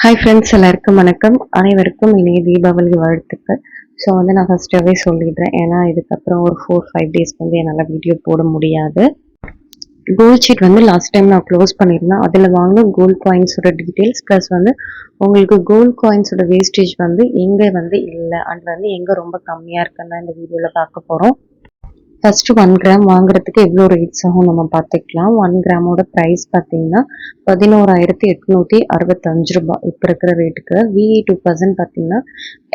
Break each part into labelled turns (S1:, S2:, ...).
S1: Hi friends, எல்லாருக்கும் வணக்கம். அனைவருக்கும் இனிய தீபாவளி வாழ்த்துக்கள். ஸோ நான் ஃபஸ்ட்டாகவே சொல்லிடுறேன். ஏன்னா இதுக்கப்புறம் ஒரு 4-5 டேஸ் என்னால் வீடியோ போட முடியாது. கோல்ட் ஷீட் லாஸ்ட் டைம் நான் க்ளோஸ் பண்ணியிருந்தேன். அதில் வாங்கின கோல்ட் காயின்ஸோட டீட்டெயில்ஸ் ப்ளஸ் உங்களுக்கு கோல்ட் காயின்ஸோட வேஸ்டேஜ் எங்கே இல்லை அண்ட் எங்கே ரொம்ப கம்மியாக இருக்குன்னு இந்த வீடியோவில் பார்க்க போகிறோம். ஃபர்ஸ்ட் 1 கிராம் வாங்குறதுக்கு எவ்வளோ ரேட்ஸ் ஆகும் நம்ம பார்த்துக்கலாம். 1 கிராமோட ப்ரைஸ் பார்த்தீங்கன்னா 11,865 ரூபாய் இப்போ இருக்கிற ரேட்டுக்கு. VE 2% பார்த்தீங்கன்னா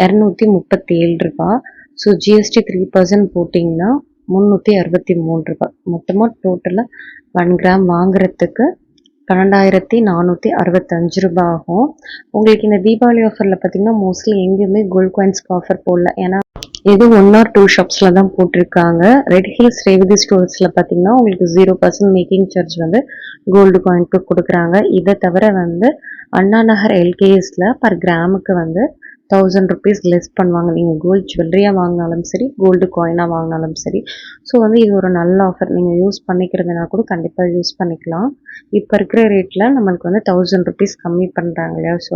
S1: 237 ரூபாய். ஸோ ஜிஎஸ்டி 3% போட்டிங்கன்னா 363 ரூபாய். மொத்தமாக டோட்டலாக 1 கிராம் வாங்குறதுக்கு 12,465 ரூபாய் ஆகும். உங்களுக்கு இந்த தீபாவளி ஆஃபரில் பார்த்தீங்கன்னா மோஸ்ட்லி எங்கேயுமே கோல்ட் காயின்ஸ்க்கு ஆஃபர் போடல. ஏன்னா இது 1 or 2 ஷாப்ஸில் தான் போட்டிருக்காங்க. ரெட் ஹில்ஸ் ரேவதி ஸ்டோர்ஸில் பார்த்தீங்கன்னா உங்களுக்கு 0% மேக்கிங் சார்ஜ் கோல்டு காயின்க்கு கொடுக்குறாங்க. இதை தவிர அண்ணா நகர் எல்கேஎஸில் பர் கிராமுக்கு 1000 rupees லெஸ் பண்ணுவாங்க. நீங்கள் கோல்டு ஜுவல்லரியாக வாங்கினாலும் சரி, கோல்டு காயினாக வாங்கினாலும் சரி. ஸோ இது ஒரு நல்ல ஆஃபர். நீங்கள் யூஸ் பண்ணிக்கிறதுனா கூட கண்டிப்பாக யூஸ் பண்ணிக்கலாம். இப்போ இருக்கிற ரேட்டில் நம்மளுக்கு 1000 rupees கம்மி பண்ணுறாங்க இல்லையா. ஸோ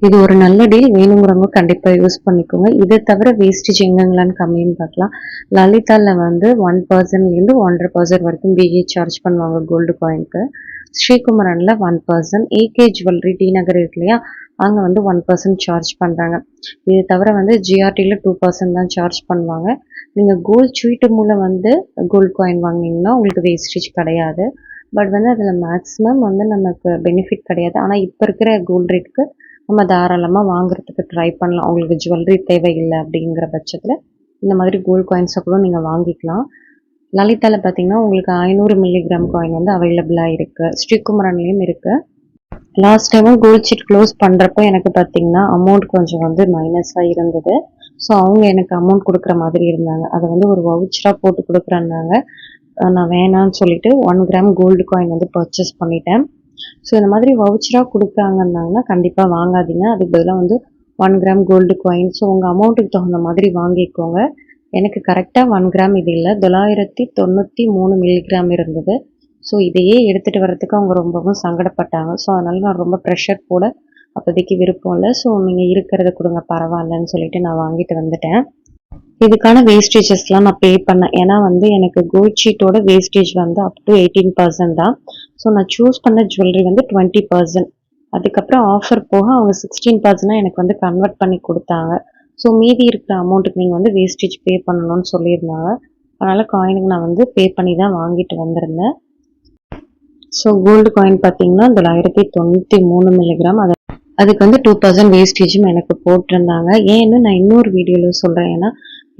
S1: இது ஒரு நல்ல டீல். வேணுங்கிறவங்க கண்டிப்பாக யூஸ் பண்ணிக்கோங்க. இதை தவிர வேஸ்டேஜ் எங்கெங்களான்னு கம்மின்னு பார்க்கலாம். லலிதாவில் 1%லேருந்து 1.5% வரைக்கும் பிஏ சார்ஜ் பண்ணுவாங்க கோல்டு காயினுக்கு. ஸ்ரீகுமரனில் 1%. ஏகே ஜுவல்லரி டி நகர் இருக்கு இல்லையா, அங்கே 1% சார்ஜ் பண்ணுறாங்க. இது தவிர ஜிஆர்டியில் 2% தான் சார்ஜ் பண்ணுவாங்க. நீங்கள் கோல்ட் ஸ்வீட்டு மூலம் கோல்டு காயின் வாங்கினீங்கன்னா உங்களுக்கு வேஸ்டேஜ் கிடையாது. பட் அதில் மேக்ஸிமம் நமக்கு பெனிஃபிட் கிடையாது. ஆனால் இப்போ இருக்கிற கோல்டு ரேட்டுக்கு நம்ம தாராளமாக வாங்குறதுக்கு ட்ரை பண்ணலாம். உங்களுக்கு ஜுவல்லரி தேவையில்லை அப்படிங்கிற பட்சத்தில் இந்த மாதிரி கோல்டு காயின்ஸை கூட நீங்கள் வாங்கிக்கலாம். லலிதாவில் பார்த்தீங்கன்னா உங்களுக்கு 500 மில்லிகிராம் காயின் அவைலபிளாக இருக்குது. ஸ்ரீகுமரன்லேயும் இருக்குது. லாஸ்ட் டைமும் கோல்ட் ஷீட் க்ளோஸ் பண்ணுறப்போ எனக்கு பார்த்தீங்கன்னா அமௌண்ட் கொஞ்சம் மைனஸாக இருந்தது. ஸோ அவங்க எனக்கு அமௌண்ட் கொடுக்குற மாதிரி இருந்தாங்க. அதை ஒரு வவுச்சராக போட்டு கொடுக்குறேன்னாங்க. நான் வேணான்னு சொல்லிட்டு 1 கிராம் கோல்டு காயின் பர்ச்சேஸ் பண்ணிட்டேன். ஸோ இந்த மாதிரி வவுச்சராக கொடுக்குறாங்கன்னாங்கன்னா கண்டிப்பாக வாங்காதீங்க. அதுக்கு பதிலாக 1 கிராம் கோல்டு காயின். ஸோ உங்கள் அமௌண்ட்டுக்கு தகுந்த மாதிரி வாங்கிக்கோங்க. எனக்கு கரெக்டாக 1 கிராம் இது இல்லை, 993 மில்லிகிராம் இருந்தது. ஸோ இதையே எடுத்துகிட்டு வரதுக்கு அவங்க ரொம்பவும் சங்கடப்பட்டாங்க. ஸோ அதனால் நான் ரொம்ப ப்ரெஷர் போட அப்போதைக்கு விருப்பம் இல்லை. ஸோ நீங்கள் இருக்கிறத கொடுங்க பரவாயில்லன்னு சொல்லிட்டு நான் வாங்கிட்டு வந்துட்டேன். இதுக்கான வேஸ்டேஜஸ்லாம் நான் பே பண்ணேன். ஏன்னா எனக்கு கோல்ட் ஷீட்டோட வேஸ்டேஜ் அப் டு 18% தான். ஸோ நான் சூஸ் பண்ண ஜுவல்லரி 20%. அதுக்கப்புறம் ஆஃபர் போக அவங்க 16% எனக்கு கன்வெர்ட் பண்ணி கொடுத்தாங்க. ஸோ மீதி இருக்கிற அமௌண்ட்டுக்கு நீங்கள் வேஸ்டேஜ் பே பண்ணணும்னு சொல்லியிருந்தாங்க. அதனால் காயினுக்கு நான் பே பண்ணி தான் வாங்கிட்டு வந்திருந்தேன். ஸோ கோல்டு காயின் பார்த்தீங்கன்னா 993 மில்லிகிராம். அதுக்கு 2% வேஸ்டேஜும் எனக்கு போட்டிருந்தாங்க. ஏன்னு நான் இன்னொரு வீடியோவில் சொல்கிறேன். ஏன்னா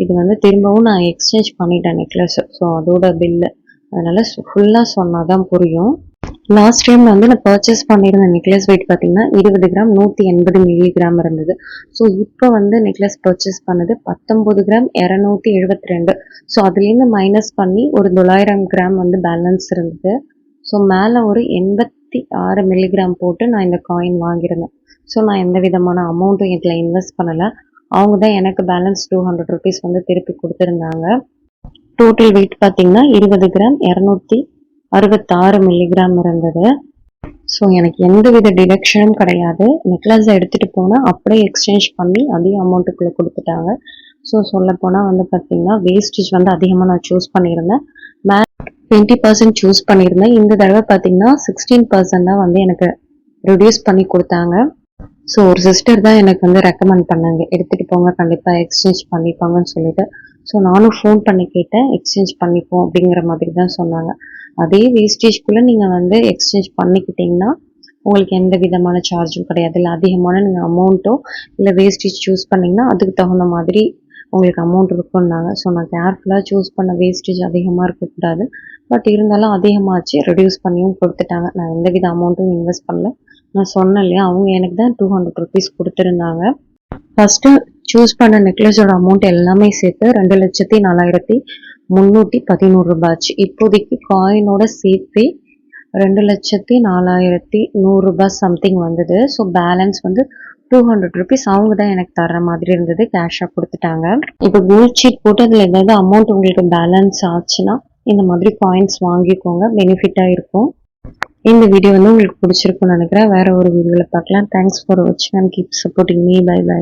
S1: இது திரும்பவும் நான் எக்ஸ்சேஞ்ச் பண்ணிட்டேன் நெக்லஸ். ஸோ அதோட பில்லு. அதனால் ஃபுல்லாக சொன்னால் தான் புரியும். லாஸ்ட் டைம் நான் பர்ச்சேஸ் பண்ணியிருந்த நெக்லஸ் வெயிட் பார்த்தீங்கன்னா 20 கிராம் 180 மில்லிகிராம் இருந்தது. ஸோ இப்போ நெக்லஸ் பர்ச்சேஸ் பண்ணது 19 கிராம் 272. ஸோ அதுலேருந்து மைனஸ் பண்ணி ஒரு 900 கிராம் பேலன்ஸ் இருந்தது. ஸோ மேலே ஒரு 86 மில்லிகிராம் போட்டு நான் இந்த காயின் வாங்கியிருந்தேன். ஸோ நான் எந்த விதமான அமௌண்ட்டும் இதில் இன்வெஸ்ட் பண்ணலை. அவங்க தான் எனக்கு பேலன்ஸ் 200 rupees திருப்பி கொடுத்துருந்தாங்க. டோட்டல் வெயிட் பார்த்தீங்கன்னா 20 கிராம் 266 மில்லிகிராம் இருந்தது. ஸோ எனக்கு எந்த வித டிடக்ஷனும் கிடையாது. நெக்லஸை எடுத்துகிட்டு போனால் அப்படியே எக்ஸ்சேஞ்ச் பண்ணி அதே அமௌண்ட்டுக்குள்ளே கொடுத்துட்டாங்க. ஸோ சொல்லப்போனால் பார்த்தீங்கன்னா வேஸ்டேஜ் அதிகமாக நான் சூஸ் பண்ணியிருந்தேன். 20% சூஸ் பண்ணியிருந்தேன். இந்த தடவை பார்த்தீங்கன்னா 16% தான் எனக்கு ரெடியூஸ் பண்ணி கொடுத்தாங்க. ஸோ ஒரு சிஸ்டர் தான் எனக்கு ரெக்கமெண்ட் பண்ணாங்க, எடுத்துகிட்டு போங்க கண்டிப்பாக எக்ஸ்சேஞ்ச் பண்ணிப்பாங்கன்னு சொல்லிட்டு. ஸோ நானும் ஃபோன் பண்ணி கேட்டேன், எக்ஸ்சேஞ்ச் பண்ணிப்போம் அப்படிங்கிற மாதிரி தான் சொன்னாங்க. அதே வேஸ்டேஜ்குள்ளே நீங்கள் எக்ஸ்சேஞ்ச் பண்ணிக்கிட்டிங்கன்னா உங்களுக்கு எந்த விதமான சார்ஜும் கிடையாது. இல்லை அதிகமான நீங்கள் அமௌண்ட்டோ இல்லை வேஸ்டேஜ் சூஸ் பண்ணிங்கன்னா அதுக்கு தகுந்த மாதிரி உங்களுக்கு அமௌண்ட் இருக்குன்னாங்க. ஸோ நான் கேர்ஃபுல்லாக சூஸ் பண்ண வேஸ்டேஜ் அதிகமாக இருக்கக்கூடாது. பட் இருந்தாலும் அதிகமாகச்சு ரெடியூஸ் பண்ணியும் கொடுத்துட்டாங்க. நான் எந்த வித அமௌண்ட்டும் இன்வெஸ்ட் பண்ணல. நான் சொன்னேன் இல்லையா, அவங்க எனக்கு தான் 200 rupees கொடுத்துருந்தாங்க. ஃபஸ்ட்டு சூஸ் பண்ண நெக்லஸோட அமௌண்ட் எல்லாமே சேர்த்து 2,04,311 ரூபாய் ஆச்சு. இப்போதைக்கு காயினோட சேர்த்து 2,04,100 ரூபாய் சம்திங் வந்தது. ஸோ பேலன்ஸ் 200 rupees அவங்க தான் எனக்கு தர்ற மாதிரி இருந்தது. கேஷாக கொடுத்துட்டாங்க. இப்போ கோல்ட் ஷீட் போட்டு அதில் ஏதாவது அமௌண்ட் உங்களுக்கு பேலன்ஸ் ஆச்சுன்னா இந்த மாதிரி காயின்ஸ் வாங்கிக்கோங்க, பெனிஃபிட்டாக இருக்கும். இந்த வீடியோ வந்து உங்களுக்கு பிடிச்சிருக்கும்னு நினைக்கிறேன். வேற ஒரு வீடியோவில் பார்க்கலாம். தேங்க்ஸ் ஃபார் வாட்சிங் and keep supporting me. Bye by.